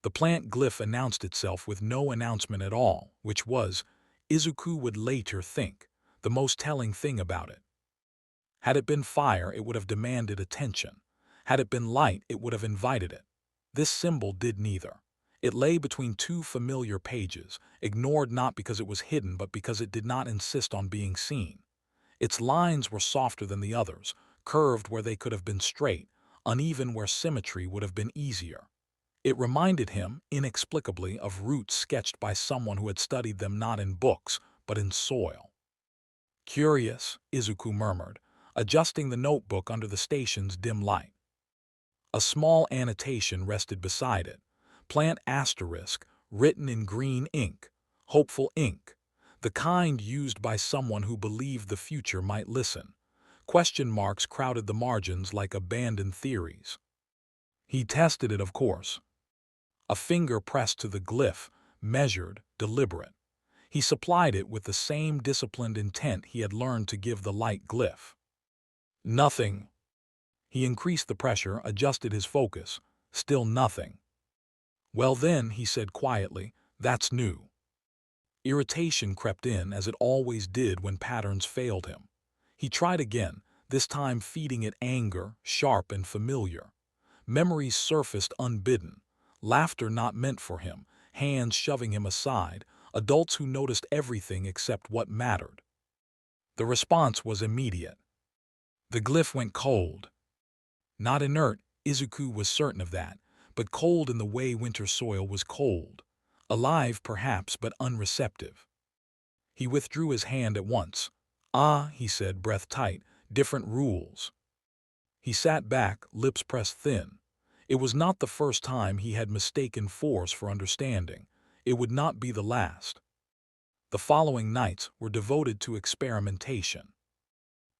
The plant glyph announced itself with no announcement at all, which was, Izuku would later think, the most telling thing about it. Had it been fire, it would have demanded attention. Had it been light, it would have invited it. This symbol did neither. It lay between two familiar pages, ignored not because it was hidden but because it did not insist on being seen. Its lines were softer than the others, curved where they could have been straight, uneven where symmetry would have been easier. It reminded him, inexplicably, of roots sketched by someone who had studied them not in books, but in soil. Curious, Izuku murmured, adjusting the notebook under the station's dim light. A small annotation rested beside it. Plant asterisk, written in green ink. Hopeful ink. The kind used by someone who believed the future might listen. Question marks crowded the margins like abandoned theories. He tested it, of course. A finger pressed to the glyph, measured, deliberate. He supplied it with the same disciplined intent he had learned to give the light glyph. Nothing. He increased the pressure, adjusted his focus. Still nothing. Well then, he said quietly, that's new. Irritation crept in, as it always did when patterns failed him. He tried again, this time feeding it anger, sharp and familiar. Memories surfaced unbidden. Laughter not meant for him, hands shoving him aside, adults who noticed everything except what mattered. The response was immediate. The glyph went cold. Not inert, Izuku was certain of that, but cold in the way winter soil was cold. Alive, perhaps, but unreceptive. He withdrew his hand at once. Ah, he said, breath tight, different rules. He sat back, lips pressed thin. It was not the first time he had mistaken force for understanding. It would not be the last. The following nights were devoted to experimentation.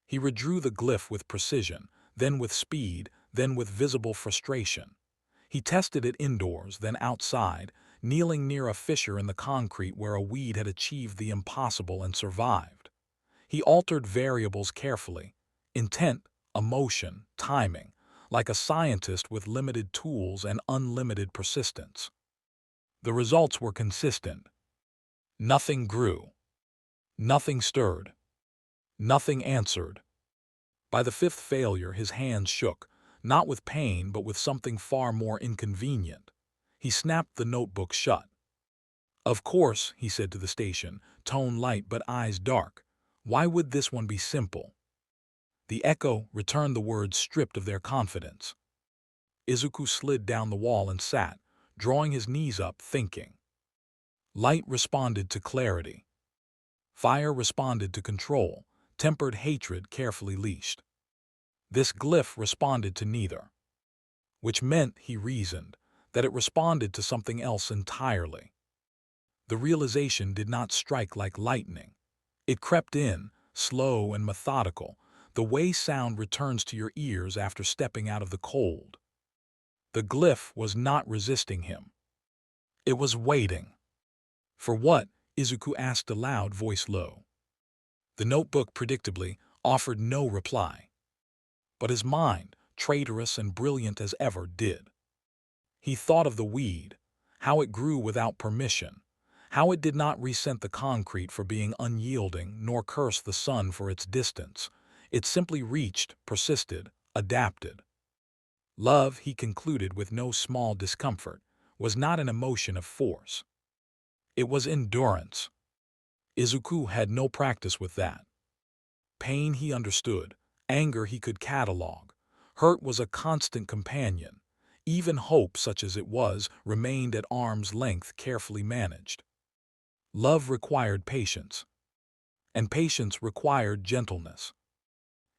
He redrew the glyph with precision, then with speed, then with visible frustration. He tested it indoors, then outside, kneeling near a fissure in the concrete where a weed had achieved the impossible and survived. He altered variables carefully, intent, emotion, timing, like a scientist with limited tools and unlimited persistence. The results were consistent. Nothing grew. Nothing stirred. Nothing answered. By the fifth failure, his hands shook, not with pain but with something far more inconvenient. He snapped the notebook shut. Of course, he said to the station, tone light but eyes dark. Why would this one be simple? The echo returned the words stripped of their confidence. Izuku slid down the wall and sat, drawing his knees up, thinking. Light responded to clarity. Fire responded to control, tempered hatred carefully leashed. This glyph responded to neither. Which meant, he reasoned, that it responded to something else entirely. The realization did not strike like lightning. It crept in, slow and methodical, the way sound returns to your ears after stepping out of the cold. The glyph was not resisting him. It was waiting. For what? Izuku asked aloud, voice low. The notebook, predictably, offered no reply. But his mind, traitorous and brilliant as ever, did. He thought of the weed, how it grew without permission, how it did not resent the concrete for being unyielding nor curse the sun for its distance. It simply reached, persisted, adapted. Love, he concluded with no small discomfort, was not an emotion of force. It was endurance. Izuku had no practice with that. Pain he understood, anger he could catalog, hurt was a constant companion. Even hope, such as it was, remained at arm's length, carefully managed. Love required patience, and patience required gentleness.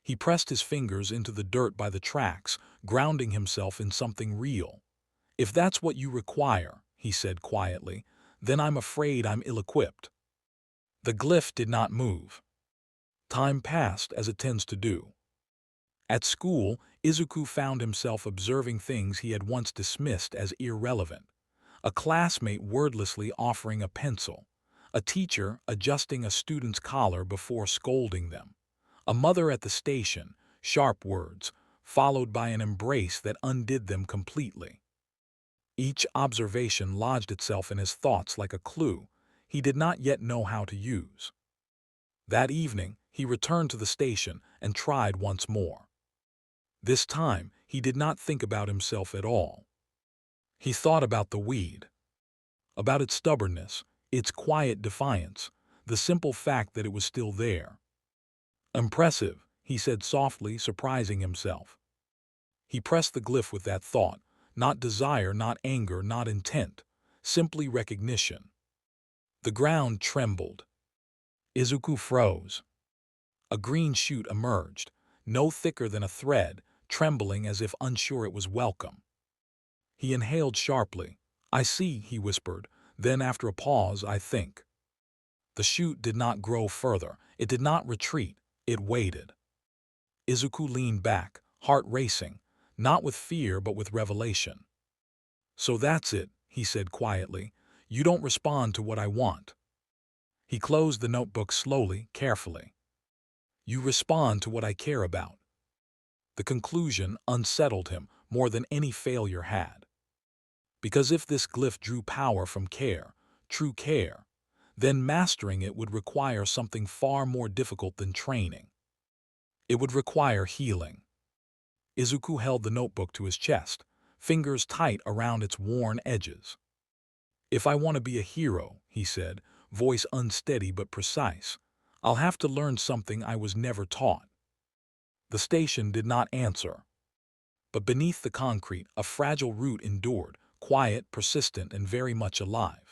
He pressed his fingers into the dirt by the tracks, grounding himself in something real. If that's what you require, he said quietly, then I'm afraid I'm ill-equipped. The glyph did not move. Time passed, as it tends to do. At school, Izuku found himself observing things he had once dismissed as irrelevant. A classmate wordlessly offering a pencil. A teacher adjusting a student's collar before scolding them. A mother at the station, sharp words, followed by an embrace that undid them completely. Each observation lodged itself in his thoughts like a clue he did not yet know how to use. That evening, he returned to the station and tried once more. This time, he did not think about himself at all. He thought about the weed, about its stubbornness, its quiet defiance, the simple fact that it was still there. "Impressive," he said softly, surprising himself. He pressed the glyph with that thought, not desire, not anger, not intent, simply recognition. The ground trembled. Izuku froze. A green shoot emerged, no thicker than a thread, trembling as if unsure it was welcome. He inhaled sharply. "I see," he whispered. Then, after a pause, "I think." The shoot did not grow further. It did not retreat. It waited. Izuku leaned back, heart racing, not with fear but with revelation. "So that's it," he said quietly. "You don't respond to what I want." He closed the notebook slowly, carefully. "You respond to what I care about." The conclusion unsettled him more than any failure had. Because if this glyph drew power from care, true care, then mastering it would require something far more difficult than training. It would require healing. Izuku held the notebook to his chest, fingers tight around its worn edges. "If I want to be a hero," he said, voice unsteady but precise, "I'll have to learn something I was never taught." The station did not answer. But beneath the concrete, a fragile root endured, quiet, persistent, and very much alive.